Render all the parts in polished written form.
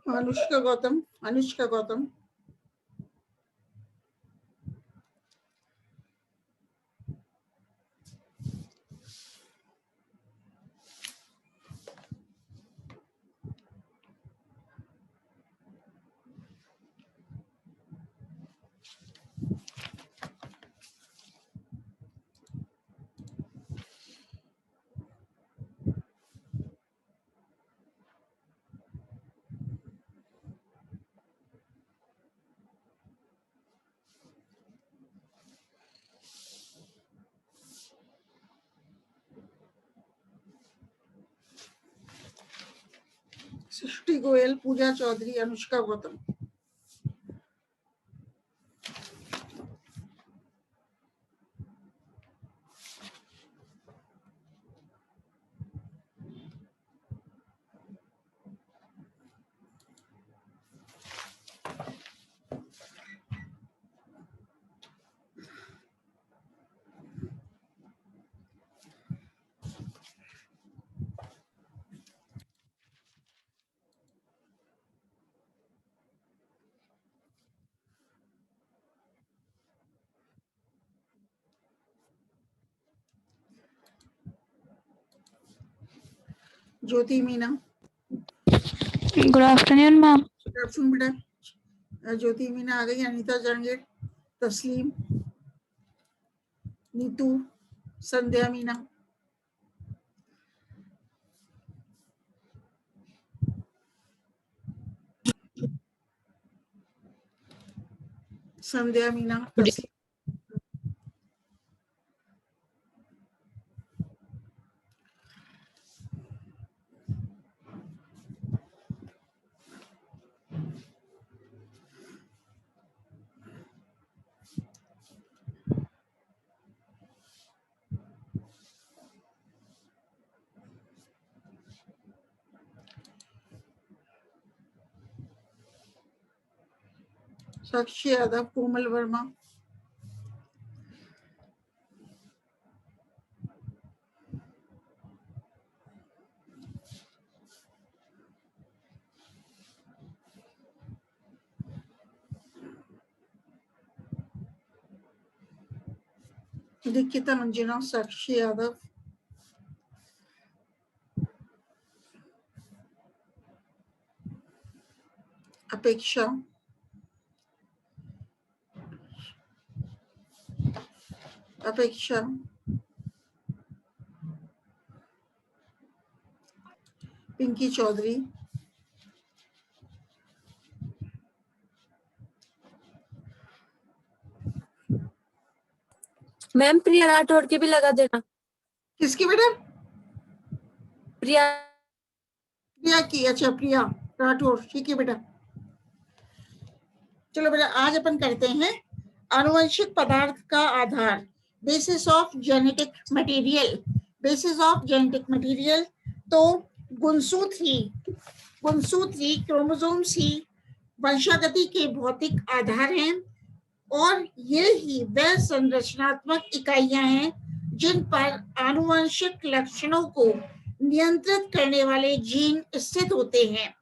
Anushka Gautam. Srishti Goyal, Pooja Chaudhary, Anushka Gautam. Jyoti Meena. Good afternoon ma'am. Good afternoon बेटा। ज्योति मीना आ गई। अनीता जंगेट, तस्लीम, नीतू, संध्या मीना। संध्या मीना, तस्लीम। साक्षी यादव, कोमल वर्मा। दीक्षिता मंजिना, साक्षी यादव। अपेक्षा, पिंकी चौधरी, मैम प्रिया राठौड़ की भी लगा देना। किसकी बेटा? प्रिया की। अच्छा, प्रिया राठौड़, ठीक है बेटा। चलो बेटा, आज अपन करते हैं आनुवंशिक पदार्थ का आधार, बेसिस ऑफ जेनेटिक मटेरियल। तो गुणसूत्री क्रोमोसोम्स ही वंशागति के भौतिक आधार हैं और ये ही वह संरचनात्मक इकाइयां हैं जिन पर आनुवंशिक लक्षणों को नियंत्रित करने वाले जीन स्थित होते हैं।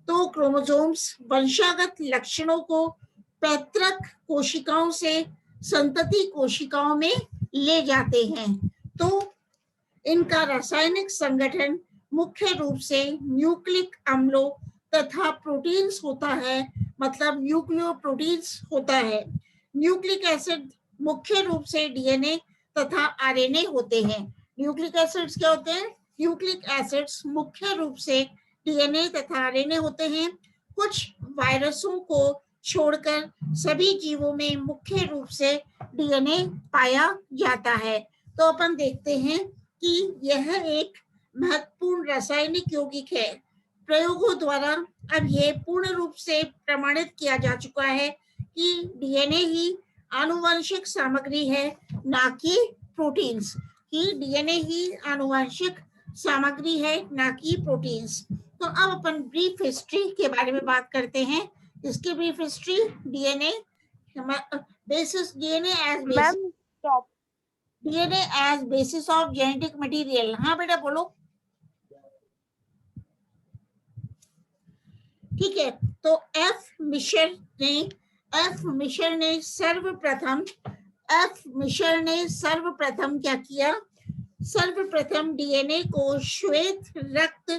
तो क्रोमोसोम्स वंशागत लक्षणों को पैतृक कोशिकाओं से संतति कोशिकाओं में ले जाते हैं। तो इनका रासायनिक संगठन मुख्य रूप से न्यूक्लिक अम्लों तथा प्रोटीन्स होता है, मतलब न्यूक्लियोप्रोटीन्स होता है। न्यूक्लिक एसिड मुख्य रूप से डीएनए तथा आरएनए होते हैं। न्यूक्लिक एसिड्स क्या होते हैं? न्यूक्लिक एसिड्स मुख्य रूप से डीएनए तथा आरएनए होते हैं। कुछ वायरसों को छोड़कर सभी जीवों में मुख्य रूप से डीएनए पाया जाता है। तो अपन देखते हैं कि यह एक महत्वपूर्ण रासायनिक यौगिक है। प्रयोगों द्वारा अब यह पूर्ण रूप से प्रमाणित किया जा चुका है कि डीएनए ही आनुवंशिक सामग्री है, ना कि प्रोटीन्स। कि डीएनए ही आनुवंशिक सामग्री है, ना कि प्रोटीन्स। तो अब अपन ब्रीफ हिस्ट्री के बारे में बात करते हैं। इसकी brief history, DNA basis, DNA as basis of genetic material. हाँ बेटा बोलो। ठीक है, तो एफ मिशर ने सर्वप्रथम क्या किया? सर्वप्रथम डीएनए को श्वेत रक्त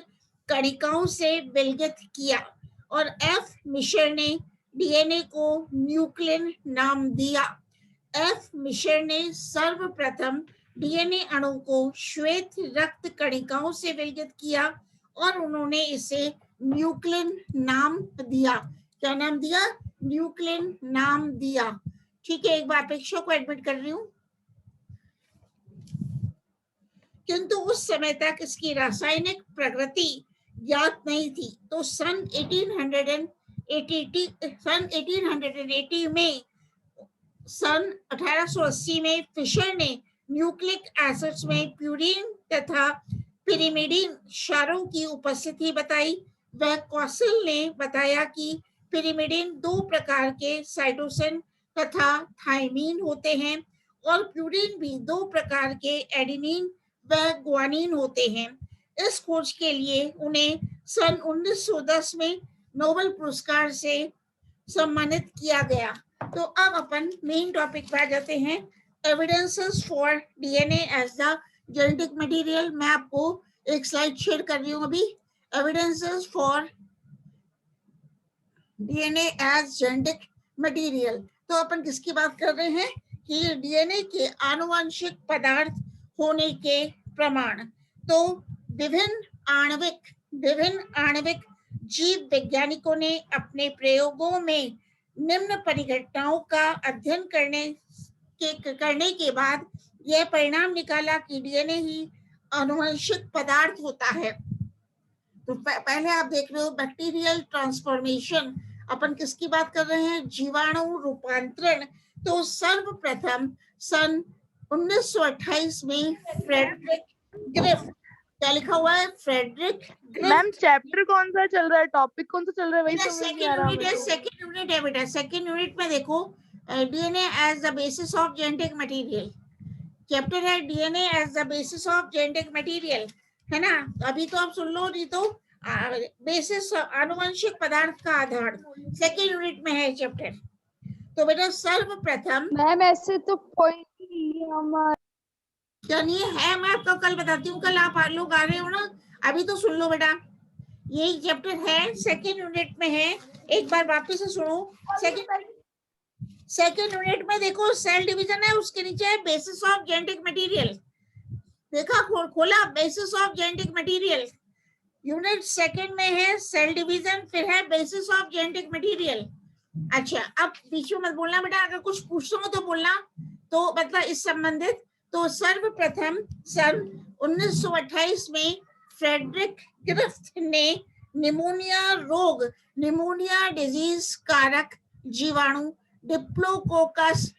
कणिकाओं से विलगित किया और एफ मिशर ने डीएनए को न्यूक्लियन नाम दिया। एफ मिशर ने सर्वप्रथम डीएनए अणु को श्वेत रक्त कणिकाओं से विलगित किया और उन्होंने इसे न्यूक्लियन नाम दिया। क्या नाम दिया? न्यूक्लियन नाम दिया। ठीक है, एक बार अपेक्षा को एडमिट कर रही हूं, किंतु उस समय तक इसकी रासायनिक प्रकृति ज्ञात नहीं थी। तो सन 1880 में फिशर ने न्यूक्लिक एसिड्स में प्यूरीन तथा पिरिमिडीन क्षारों की उपस्थिति बताई। वह कौशल ने बताया कि पिरिमिडीन 2 प्रकार के साइटोसिन तथा थायमीन होते हैं और प्यूरीन भी 2 प्रकार के एडेनिन व ग्वानिन होते हैं। इस खोज के लिए उन्हें सन 1910 में नोबेल पुरस्कार से सम्मानित किया गया। तो अब अपन मेन टॉपिक पर आ जाते हैं, evidences for DNA as the genetic material. मैं आपको एक स्लाइड शेयर कर रही हूँ अभी, evidences for DNA as genetic material. तो अपन किसकी बात कर रहे हैं कि डीएनए के आनुवंशिक पदार्थ होने के प्रमाण। तो विभिन्न आणविक जीव वैज्ञानिकों ने अपने प्रयोगों में निम्न परिघटनाओं का अध्ययन करने के बाद यह परिणाम निकाला कि डीएनए ही आनुवंशिक पदार्थ होता है। तो पहले आप देख रहे हो बैक्टीरियल ट्रांसफॉर्मेशन। अपन किसकी बात कर रहे हैं? जीवाणु रूपांतरण। तो सर्वप्रथम सन 1928 में फ्रेडरिक ग्रिफ, क्या लिखा हुआ है? Frederick grief. मैम चैप्टर कौन सा चल रहा है, टॉपिक कौन सा चल रहा है, वही समझ नहीं आ रहा मुझे। सेकंड यूनिट है बेटा, सेकंड यूनिट में देखो DNA as the basis of genetic material. Chapter है DNA as the basis of genetic material, है ना? अभी तो आप सुन लो, नहीं तो बेसिस आनुवंशिक पदार्थ का आधार सेकंड यूनिट में है चैप्टर। तो बेटा सर्वप्रथम मैम ऐसे तो कोई नहीं हमारा क्या नहीं है, मैं आपको कल बताती हूँ। कल आप लोग आ रहे हो ना, अभी तो सुन लो बेटा, यही चैप्टर है, सेकंड यूनिट में है। एक बार वापस से सुनो। सेकंड यूनिट में देखो सेल डिवीजन है, उसके नीचे है बेसिस ऑफ जेनेटिक मटेरियल। देखा, खोला, basis of genetic material. Unit second में है सेल डिवीजन, फिर है बेसिस ऑफ जेनेटिक मटेरियल। अच्छा, अब बीच में मत बोलना बेटा, अगर कुछ पूछता हूँ तो बोलना, तो मतलब इस संबंधित। तो सर्वप्रथम सन 1928 में फ्रेडरिक ग्रिफ्थ ने निमोनिया डिजीज कारक जीवाणु डिप्लोकोकस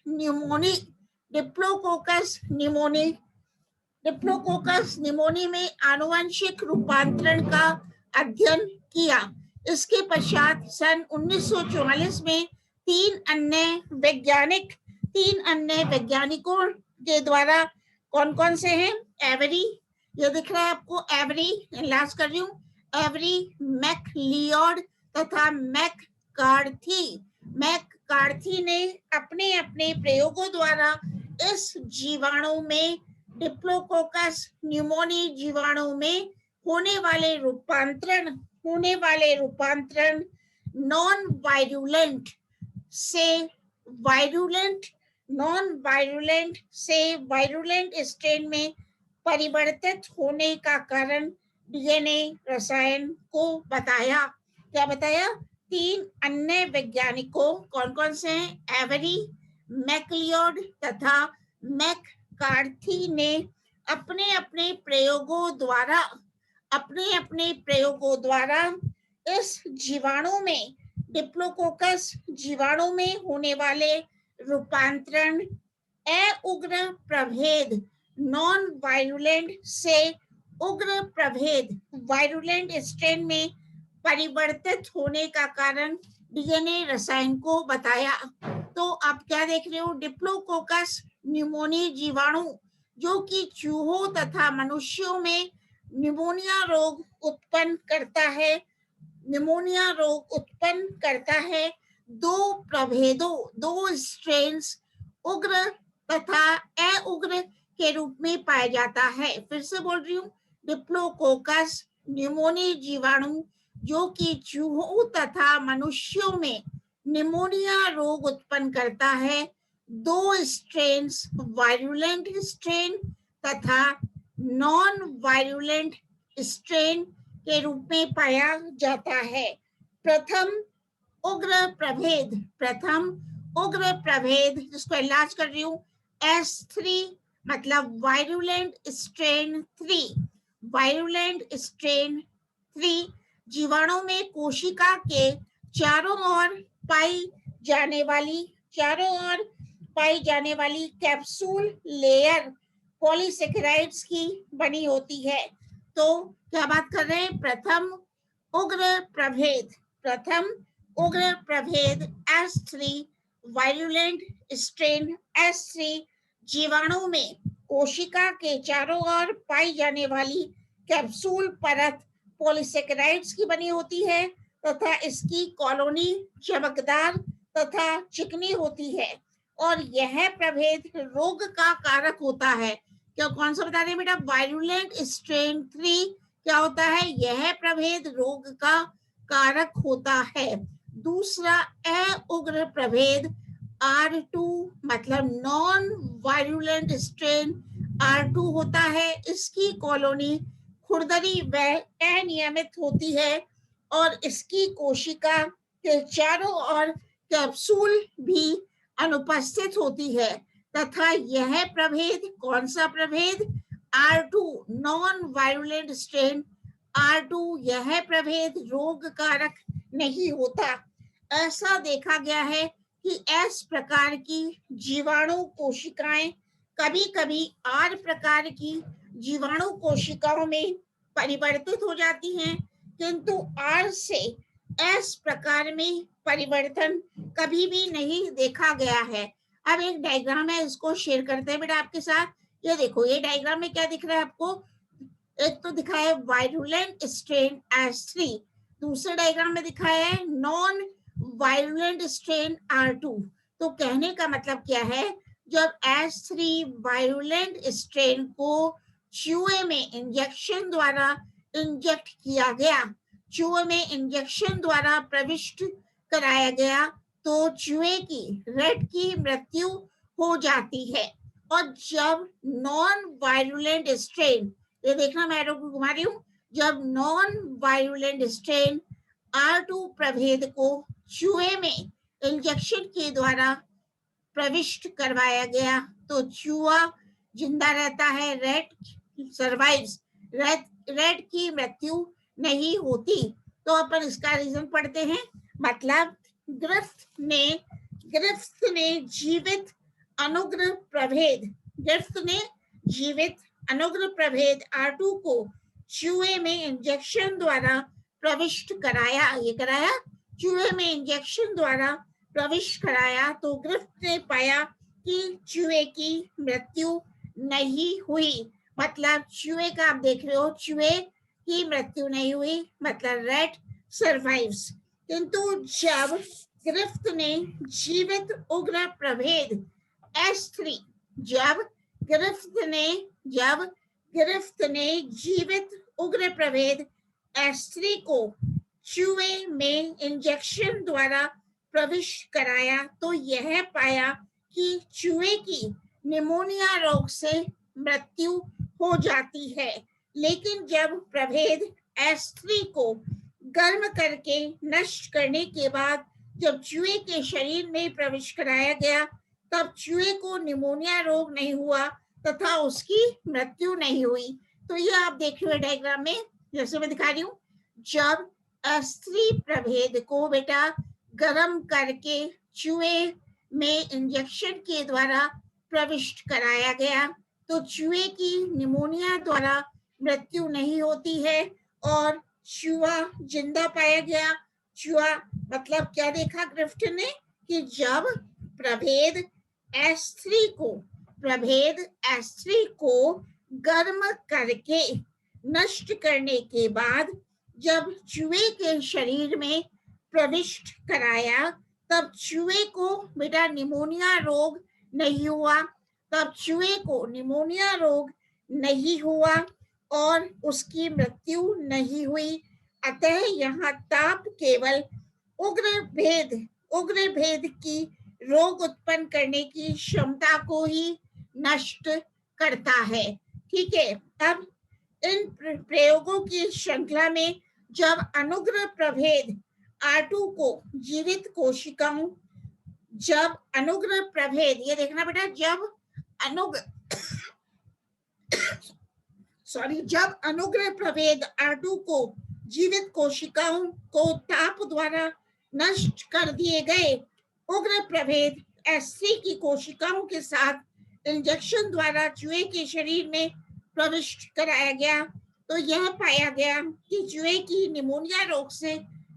निमोनी में आनुवंशिक रूपांतरण का अध्ययन किया। इसके पश्चात सन 1944 में तीन अन्य वैज्ञानिकों के द्वारा, कौन से हैं? एवरी, ये दिख रहा है आपको, एवरी, लास्ट कर रही हूँ, एवरी, मैकलियोड तथा मैककार्थी ने अपने प्रयोगों द्वारा इस जीवाणु में डिप्लोकोकस न्यूमोनी जीवाणु में होने वाले रूपांतरण नॉन वायरुलेंट स्ट्रेन में परिवर्तित होने का कारण डीएनए रसायन को बताया। क्या बताया? तीन अन्य वैज्ञानिकों, कौन से हैं? एवरी, मैकलियोड तथा मैककार्थी ने अपने प्रयोगों द्वारा इस जीवाणु में डिप्लोकोकस जीवाणु में होने वाले रूपांतरण उग्र प्रभेद नॉन वायरुलेंट से उग्र प्रभेद वायरुलेंट स्ट्रेन में परिवर्तित होने का कारण डीएनए रसायन को बताया। तो आप क्या देख रहे हो? डिप्लोकोकस न्यूमोनी जीवाणु जो कि चूहों तथा मनुष्यों में निमोनिया रोग उत्पन्न करता है, निमोनिया रोग उत्पन्न करता है। दो स्ट्रेन्स उग्र तथा अउग्र के रूप में पाया जाता है। फिर से बोल रही हूँ, डिप्लोकोकस न्यूमोनिया जीवाणु जो कि चूहों तथा मनुष्यों में निमोनिया रोग उत्पन्न करता है। दो स्ट्रेन्स, वायरुलेंट स्ट्रेन तथा नॉन वायरुलेंट स्ट्रेन के रूप में पाया जाता है। प्रथम उग्र प्रभेद जिसको इलाज कर रही हूँ S3 मतलब वायरुलेंट स्ट्रेन 3 जीवाणु में कोशिका के चारों ओर पाई जाने वाली कैप्सूल लेयर पॉलीसेकेराइड्स की बनी होती है। तो क्या बात कर रहे हैं? प्रथम उग्र प्रभेद S3 वायरुलेंट स्ट्रेन S3 जीवाणु में कोशिका के चारों ओर पाई जाने वाली कैप्सूल परत पॉलीसेकेराइड्स की बनी होती है तथा इसकी कॉलोनी चमकदार तथा चिकनी होती है और यह प्रभेद रोग का कारक होता है। क्या कौन सा बता रहे हैं बेटा? वायरुलेंट स्ट्रेन 3 क्या होता है? यह प्रभेद रोग का कारक होता है। दूसरा अउग्र प्रभेद R2 मतलब नॉन वायरुलेंट स्ट्रेन R2 होता है। इसकी कॉलोनी खुरदरी व अनियमित होती है और इसकी कोशिका के चारों ओर कैप्सूल भी अनुपस्थित होती है तथा यह प्रभेद कौन सा प्रभेद? R2 non virulent strain R2 यह प्रभेद रोग कारक नहीं होता। ऐसा देखा गया है कि S प्रकार की जीवाणु कोशिकाएं कभी-कभी R प्रकार की जीवाणु कोशिकाओं में परिवर्तित हो जाती हैं, किंतु R से S प्रकार में परिवर्तन कभी भी नहीं देखा गया है। अब एक डायग्राम है, इसको शेयर करते हैं बेटा आपके साथ। ये देखो, ये डायग्राम में क्या दिख रहा है आपको? एक तो दिखाया है वायरुलेंट स्ट्रेन S3, दूसरे डायग्राम में दिखाया है नॉन वायरुलेंट स्ट्रेन R2। तो कहने का मतलब क्या है? जब S3 वायरुलेंट स्ट्रेन को चूहे में इंजेक्शन द्वारा इंजेक्ट किया गया, चूहे में इंजेक्शन द्वारा प्रविष्ट कराया गया, तो चूहे की रेट की मृत्यु हो जाती है। और जब नॉन वायरुलेंट स्ट्रेन, ये देखना मैं एरो को घुमा रही हूँ, जब नॉन वायरुलेंट स्ट्रेन R2 प्रभेद को चूहे में इंजेक्शन के द्वारा प्रविष्ट करवाया गया तो चूहा जिंदा रहता है, रेट सर्वाइव्स, रेट की मृत्यु नहीं होती। तो अपन इसका रीजन पढ़ते हैं। मतलब ग्रिफ्थ ने जीवित अनुग्र प्रभेद R2 को चूहे में इंजेक्शन द्वारा प्रविष्ट कराया। ये कराया, चूहे में इंजेक्शन द्वारा प्रविष्ट कराया तो ग्रिफ्थ ने पाया कि चूहे की मृत्यु नहीं हुई। मतलब चूहे का आप देख रहे हो, चूहे की मृत्यु नहीं हुई, मतलब रेट सर्वाइव्स। किंतु जब ग्रिफ्थ ने जीवित उग्र प्रभेद S3, जब ग्रिफ्थ ने जीवित उग्र प्रभेद S3 को चूहे में इंजेक्शन द्वारा प्रविष्ट कराया तो यह पाया कि चूहे की निमोनिया रोग से मृत्यु हो जाती है। लेकिन जब प्रभेद S3 को गर्म करके नष्ट करने के बाद जब चूहे के शरीर में प्रवेश कराया गया तब चूहे को निमोनिया रोग नहीं हुआ तथा उसकी मृत्यु नहीं हुई। तो ये आप देख रहे हो डायग्राम में, जैसे मैं दिखा रही हूँ, जब S3 प्रभेद को बेटा गर्म करके चूहे में इंजेक्शन के द्वारा प्रविष्ट कराया गया तो चूहे की निमोनिया द्वारा मृत्यु नहीं होती है और चूहा जिंदा पाया गया। चूहा मतलब क्या देखा ग्रिफ्ट ने कि जब प्रभेद S3 को गर्म करके नष्ट करने के बाद जब चूहे के शरीर में प्रविष्ट कराया तब चूहे को बेटा निमोनिया रोग नहीं हुआ, तब चूहे को निमोनिया रोग नहीं हुआ और उसकी मृत्यु नहीं हुई। अतः यहाँ ताप केवल उग्र भेद की रोग उत्पन्न करने की क्षमता को ही नष्ट करता है। ठीक है, अब इन प्रयोगों की श्रृंखला में जब अनुग्रह प्रभेद R2 को जीवित कोशिकाओं, जब अनुग्रह प्रभेद, ये देखना बेटा, जब जब अनुग्रह प्रभेद R2 को जीवित कोशिकाओं को ताप द्वारा नष्ट कर दिए गए, उग्र प्रभेद S3 की कोशिकाओं के साथ इंजेक्शन द्वारा चूहे के शरीर में प्रविष्ट कराया गया तो यह पाया गया कि चूहे की निमोनिया रोग से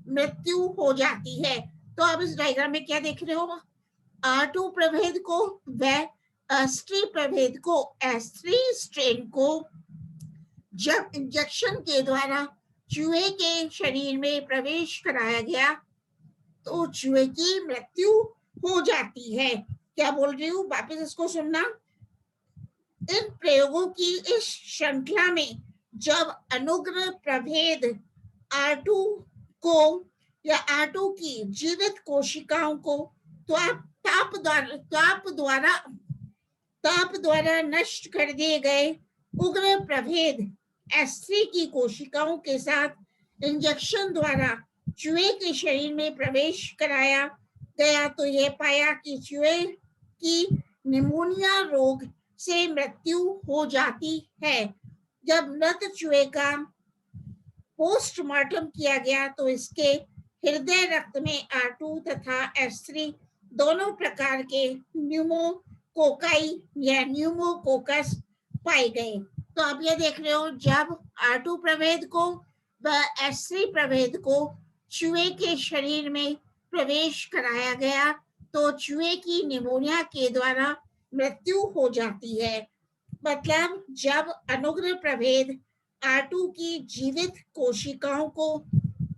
मृत्यु हो जाती है। तो अब इस डायग्राम में क्या देख रहे हो, R2 प्रभेद को व S3 प्रभेद को, S3 स्ट्रेन को जब इंजेक्शन के द्वारा चूहे के शरीर में प्रवेश कराया गया तो चूहे की मृत्यु हो जाती है। क्या बोल रही हूँ, वापस इसको सुनना। इन प्रयोगों की इस श्रृंखला में जब अनुग्रह प्रभेद R2 को या R2 की जीवित कोशिकाओं को ताप द्वारा नष्ट कर दिए गए उग्र प्रभेद S3 की कोशिकाओं के साथ इंजेक्शन द्वारा चूहे के शरीर में प्रवेश कराया गया तो यह पाया कि चूहे की निमोनिया रोग से मृत्यु हो जाती है। जब मृत चूहे का पोस्टमार्टम किया गया तो इसके हृदय रक्त में R2 तथा S3 दोनों प्रकार के न्यूमोकोकाई या न्यूमोकोकस पाए गए। तो आप ये देख रहे हो, जब R2 प्रभेद को व S3 प्रभेद को चूहे के शरीर में प्रवेश कराया गया तो चूहे की निमोनिया के द्वारा मृत्यु हो जाती है। मतलब जब अनुग्रह प्रभेद R2 की जीवित कोशिकाओं को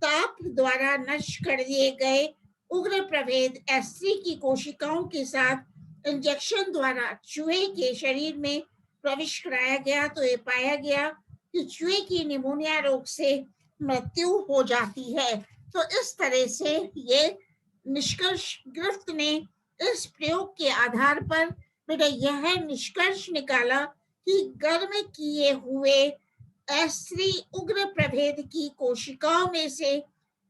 ताप द्वारा नष्ट कर दिए गए उग्र प्रभेद S3 की कोशिकाओं के साथ इंजेक्शन द्वारा चूहे के शरीर में प्रवेश कराया गया तो ये पाया गया कि चूहे की निमोनिया रोग से मृत्यु हो जाती है। तो इस तरह से ये निष्कर्ष ग्रिफ्थ ने इस प्रयोग के आधार पर बेटा यह निष्कर्ष निकाला कि गर्म किए हुए S3 उग्र प्रभेद की कोशिकाओं में से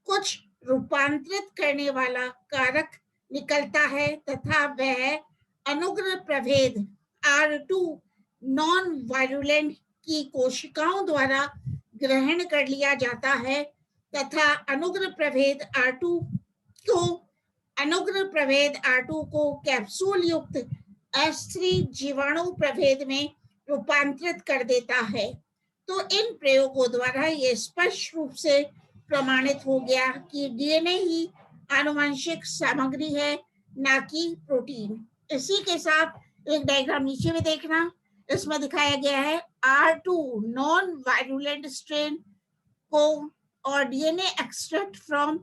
कुछ रूपांतरित करने वाला कारक निकलता है तथा वह अनुग्रह प्रभेद R2 नॉन वायरुलेंट की कोशिकाओं द्वारा ग्रहण कर लिया जाता है तथा अनुग्रह प्रभेद R2 को कैप्सूल युक्त S3 जीवाणु प्रभेद में रूपांतरित कर देता है। तो इन प्रयोगों द्वारा ये स्पष्ट रूप से प्रमाणित हो गया कि डीएनए ही आनुवंशिक सामग्री है, ना कि प्रोटीन। इसी के साथ एक डायग्राम नीचे में देखना, इसमें दिखाया गया है R2 नॉन वायरुलेंट स्ट्रेन को और DNA extract from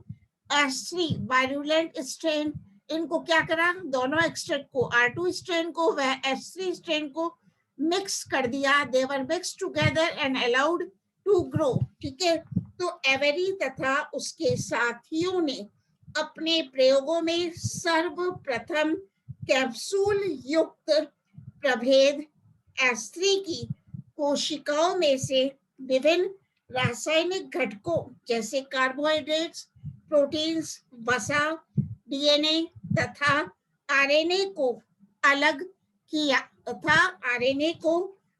S3 virulent strain, इनको क्या करा, दोनों एक्सट्रैक्ट को R2 स्ट्रेन को व S3 स्ट्रेन को मिक्स कर दिया। They were mix together and allowed to grow. ठीक है, तो एवेरी तथा उसके साथियों ने अपने प्रयोगों में सर्वप्रथम कैप्सूल युक्त प्रभेद S3 की कोशिकाओं में से विभिन्न रासायनिक घटकों जैसे कार्बोहाइड्रेट्स, प्रोटीन्स, वसा, डीएनए तथा आरएनए को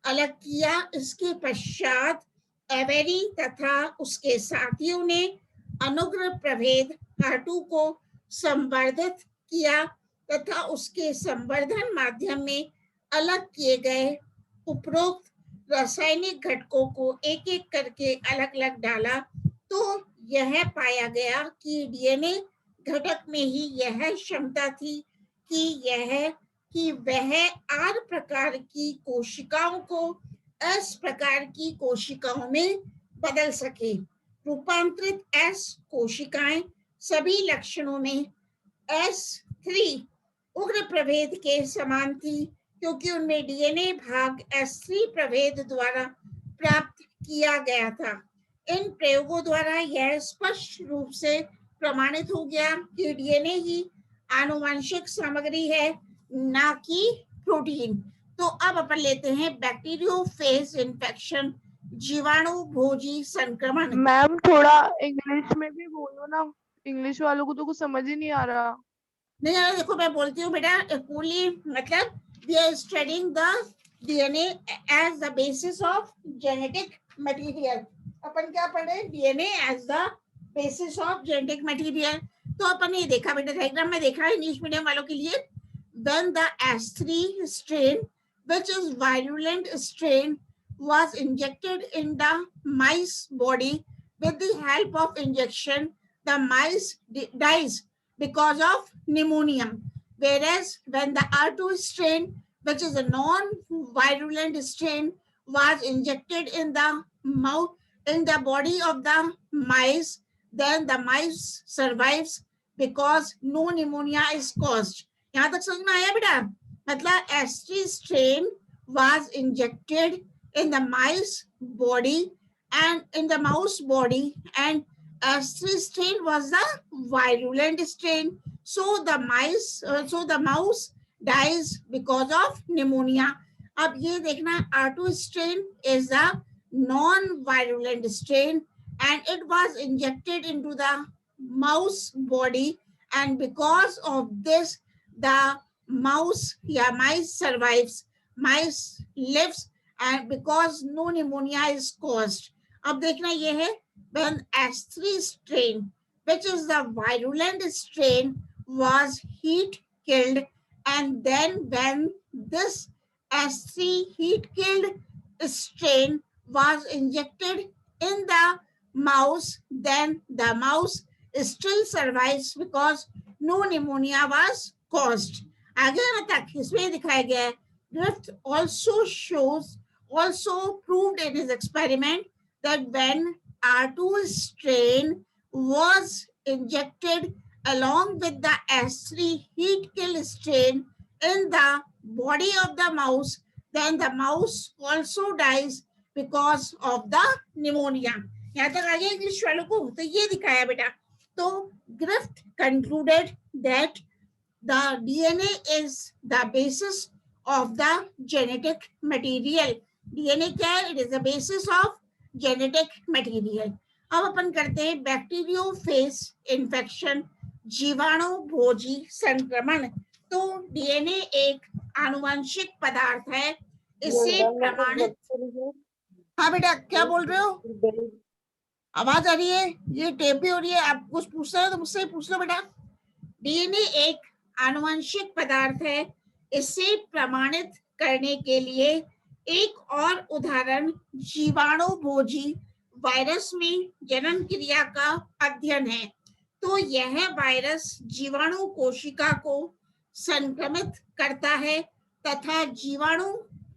अलग किया इसके पश्चात एवेरी तथा उसके साथियों ने अनुग्रह प्रभेद R2 को संवर्धित किया तथा उसके संवर्धन माध्यम में अलग किए गए उपरोक्त रासायनिक घटकों को एक एक करके अलग अलग डाला तो यह पाया गया कि डीएनए घटक में ही यह क्षमता थी कि वह R प्रकार की कोशिकाओं को S प्रकार की कोशिकाओं में बदल सके। रूपांतरित S कोशिकाएं सभी लक्षणों में S3 उग्र प्रभेद के समान थी, क्योंकि उनमें डीएनए भाग S3 प्रभेद द्वारा प्राप्त किया गया था। इन प्रयोगों द्वारा यह स्पष्ट रूप से प्रमाणित हो गया कि डीएनए ही आनुवंशिक सामग्री है, ना कि प्रोटीन। तो अब अपन लेते हैं बैक्टीरियोफेज इन्फेक्शन, जीवाणु भोजी संक्रमण। मैम थोड़ा इंग्लिश में भी बोलो ना, इंग्लिश वालों को तो कुछ समझ ही नहीं आ रहा। नहीं यार, देखो मैं बोलती हूँ बेटा, पूरी मतलब we are studying the DNA as the basis of genetic material। अपन क्या पढ़ रहे हैं? DNA as the basis of genetic material। तो अपन ये देखा बेटा, डायग्राम में देखा है इंग्लिश मीडियम वालों के लिए। When the S3 strain, which is virulent strain, was injected in the mice body, with the help of injection, the mice dies because of pneumonia. Whereas when the R2 strain, which is a non-virulent strain, was injected in the mouth, in the body of the mice, then the mice survives because no pneumonia is caused। यहाँ तक समझ में आया बेटा? मतलब S3 strain was injected in the mice body and in the mouse body, and S3 strain was the virulent strain. So the mouse dies because of pneumonia। अब ये देखना, R2 strain is the non-virulent strain and it was injected into the mouse body, and because of this the mice survives, mice lives, and because no pneumonia is caused। अब देखना ये है, when S3 strain, which is the virulent strain, was heat killed, and then when this S3 heat killed strain was injected in the mouse, then the mouse still survives because no pneumonia was caused। आगे यहाँ तक इसमें दिखाया गया है। Griffith also proved in his experiment that when R2 strain was injected along with the S3 heat kill strain in the body of the mouse, then the mouse also dies because of the pneumonia। यहाँ तक आ गया English वालों को? तो ये दिखाया बेटा। तो Griffith concluded that the DNA is the basis of the genetic material। DNA क्या है? It is the basis of genetic material। अब अपन करते हैं बैक्टीरियोफेज इन्फेक्शन, जीवाणु भोजी संक्रमण। तो डीएनए एक आनुवंशिक पदार्थ है, इससे प्रमाणित। हाँ बेटा, क्या बोल रहे हो? आवाज आ रही है? ये टेप भी हो रही है। आप कुछ पूछना है तो मुझसे पूछ लो बेटा। डीएनए एक आनुवंशिक पदार्थ है, इसे प्रमाणित करने के लिए एक और उदाहरण जीवाणु भोजी वायरस में जनन क्रिया का अध्ययन है। तो यह वायरस जीवाणु कोशिका को संक्रमित करता है तथा जीवाणु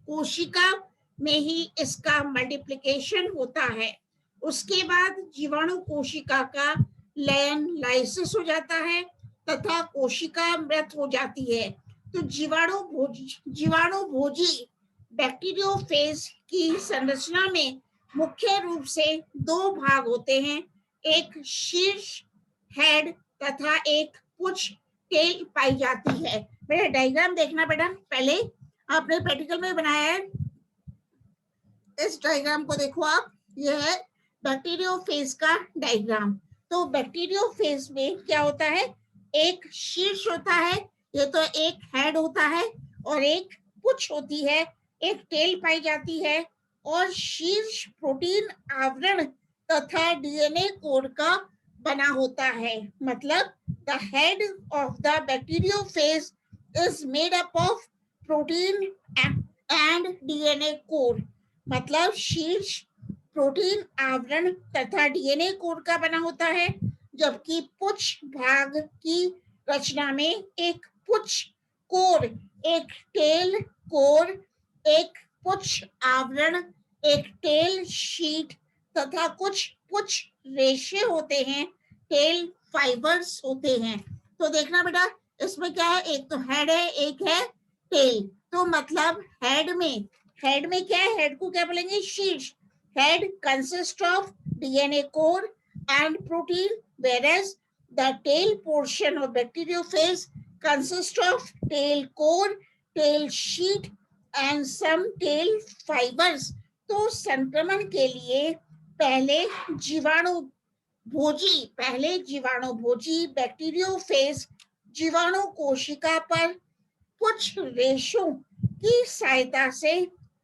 कोशिका में ही इसका मल्टीप्लिकेशन होता है। उसके बाद जीवाणु कोशिका का लयन लाइसिस हो जाता है तथा कोशिका मृत हो जाती है। तो जीवाणु भोजी बैक्टीरियोफेज की संरचना में मुख्य रूप से दो भाग होते हैं, एक शीर्ष हेड तथा एक पुच्छ टेल पाई जाती है। बेटा डायग्राम देखना बेटा, पहले आपने प्रैक्टिकल में बनाया है, इस डायग्राम को देखो आप। यह है बैक्टीरियोफेज का डायग्राम। तो बैक्टीरियोफेज में क्या होता है? एक शीर्ष होता है, ये तो एक हेड होता है, और एक पुच्छ होती है, एक टेल पाई जाती है, और शीर्ष प्रोटीन आवरण तथा डीएनए कोड का बना होता है। मतलब the head of the bacteriophage is made up of protein and DNA code. मतलब शीर्ष प्रोटीन आवरण तथा डीएनए कोड का बना होता है, जबकि पुच्छ भाग की रचना में एक पुच्छ कोर, एक टेल कोर, एक पुच्छ आवरण, एक टेल शीट तथा कुछ पुच्छ रेशे होते हैं, टेल फाइबर्स होते हैं। तो देखना बेटा, इसमें क्या है, एक तो हेड है, एक है टेल। तो मतलब हेड में क्या है, हेड को क्या बोलेंगे, शीर्ष। Head consist of DNA core and protein, whereas the tail portion of bacteriophage consists of tail core, tail sheet and some tail fibers। तो संक्रमण के लिए पहले जीवाणुभोजी बैक्टीरियोफेज जीवाणु कोशिका पर कुछ रेशों की सहायता से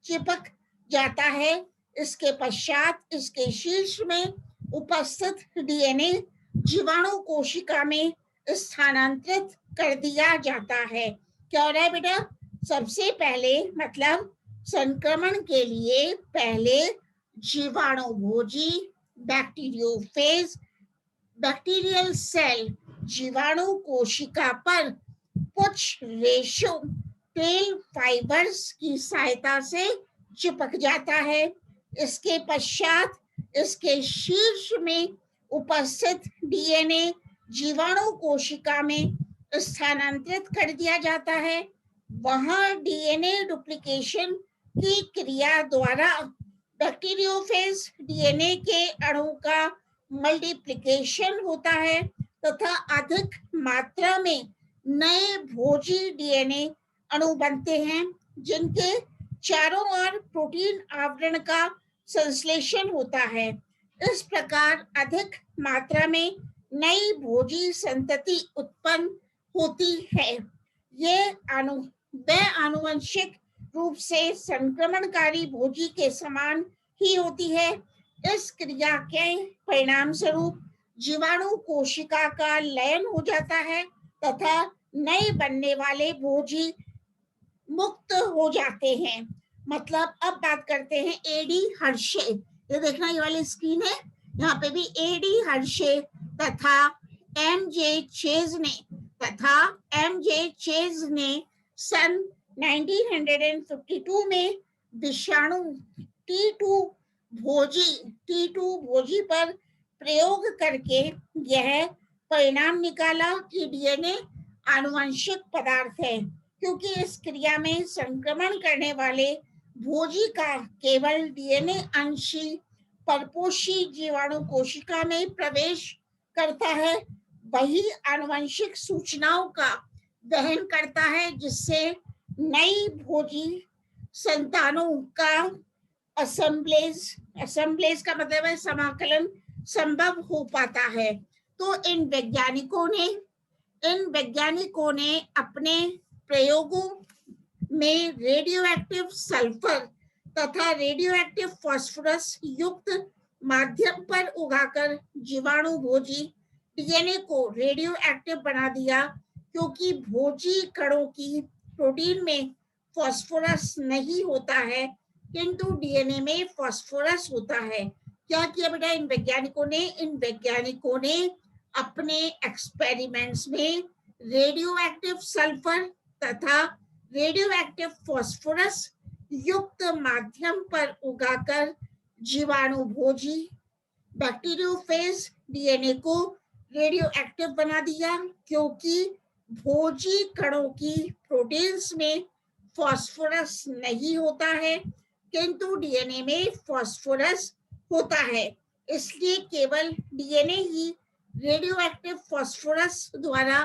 चिपक जाता है। इसके पश्चात इसके शीर्ष में उपस्थित डीएनए जीवाणु कोशिका में स्थानांतरित कर दिया जाता है। क्या हो रहा है बेटा, सबसे पहले मतलब संक्रमण के लिए पहले जीवाणुभोजी बैक्टीरियोफेज बैक्टीरियल सेल जीवाणु कोशिका पर कुछ रेशों टेल फाइबर्स की सहायता से चिपक जाता है। इसके पश्चात इसके शीर्ष में उपस्थित डीएनए जीवाणु कोशिका में स्थानांतरित कर दिया जाता है। वहां डीएनए डुप्लीकेशन की क्रिया द्वारा बैक्टीरियोफेज डीएनए के अणु का मल्टीप्लिकेशन होता है तथा अधिक मात्रा में नए भोजी डीएनए अणु बनते हैं, जिनके चारों ओर प्रोटीन आवरण का संश्लेषण होता है। इस प्रकार अधिक मात्रा में नई भोजी संतति उत्पन्न होती है। ये आनुवंशिक रूप से संक्रमणकारी भोजी के समान ही होती है। इस क्रिया के परिणाम स्वरूप जीवाणु कोशिका का लयन हो जाता है तथा नए बनने वाले भोजी मुक्त हो जाते हैं। मतलब अब बात करते हैं एडी हर्शे। ये देखना, ये वाली स्क्रीन है, यहाँ पे भी एडी हर्शे तथा एमजे चेज ने सन 1952 में विषाणु T2 भोजी पर प्रयोग करके यह परिणाम निकाला कि डीएनए आनुवंशिक पदार्थ है, क्योंकि इस क्रिया में संक्रमण करने वाले भोजी का केवल डीएनए अंश परपोषी जीवाणु कोशिका में प्रवेश करता है, वही आनुवंशिक सूचनाओं का वहन करता है, जिससे नई भोजी संतानों का असेंबलेज का मतलब है समाकलन संभव हो पाता है। तो इन वैज्ञानिकों ने अपने प्रयोगों में रेडियोएक्टिव सल्फर तथा रेडियोएक्टिव फास्फोरस युक्त माध्यम पर उगाकर जीवाणु भोजी डीएनए को रेडियोएक्टिव बना दिया, क्योंकि भोजी कणों की प्रोटीन में फास्फोरस नहीं होता है किंतु डीएनए में फास्फोरस होता है। क्या किया बेटा इन वैज्ञानिकों ने अपने एक्सपेरिमेंट्स में रेडियोएक्टिव सल्फर तथा रेडियोएक्टिव फास्फोरस युक्त माध्यम पर उगाकर जीवाणु भोजी बैक्टीरियोफेज डीएनए को रेडियोएक्टिव बना दिया, क्योंकि भोजी कणों की प्रोटीन्स में फास्फोरस नहीं होता है किंतु डीएनए में फास्फोरस होता है। इसलिए केवल डीएनए ही रेडियोएक्टिव फास्फोरस द्वारा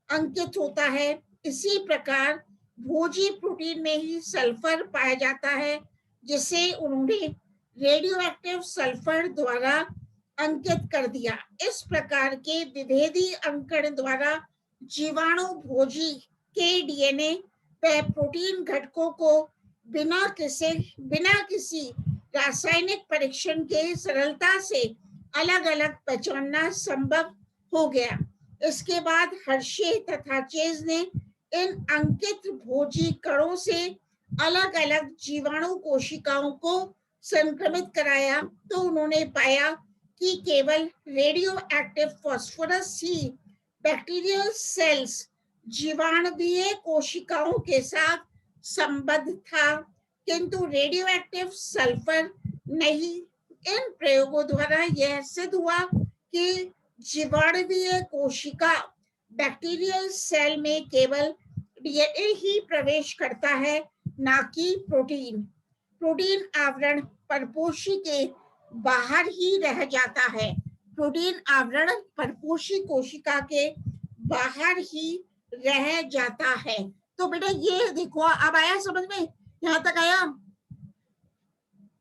अंकित होता है। इसी प्रकार भोजी प्रोटीन में ही सल्फर पाया जाता है, जिसे उन्होंने रेडियोएक्टिव सल्फर द्वारा अंकित कर दिया। इस प्रकार के विभेदी अंकन द्वारा जीवाणु भोजी के डीएनए व प्रोटीन घटकों को बिना किसी रासायनिक परीक्षण के सरलता से अलग अलग पहचानना संभव हो गया। इसके बाद हर्शे तथा चेज ने इन अंकित भोजी कणों से अलग अलग जीवाणु कोशिकाओं को संक्रमित कराया, तो उन्होंने पाया कि केवल रेडियो एक्टिव फास्फोरस ही बैक्टीरियल सेल्स जीवाणुवीय कोशिकाओं के साथ संबद्ध था, किंतु रेडियो एक्टिव सल्फर नहीं इन प्रयोगों द्वारा यह सिद्ध हुआ कि जीवाणुवीय कोशिका बैक्टीरियल सेल में केवल डीएनए ही प्रवेश करता है, ना कि प्रोटीन। प्रोटीन आवरण परपोषी के बाहर ही रह जाता है। प्रोटीन आवरण परपोषी कोशिका के बाहर ही रह जाता है। तो बेटा ये देखो, अब आया समझ में, यहाँ तक आया?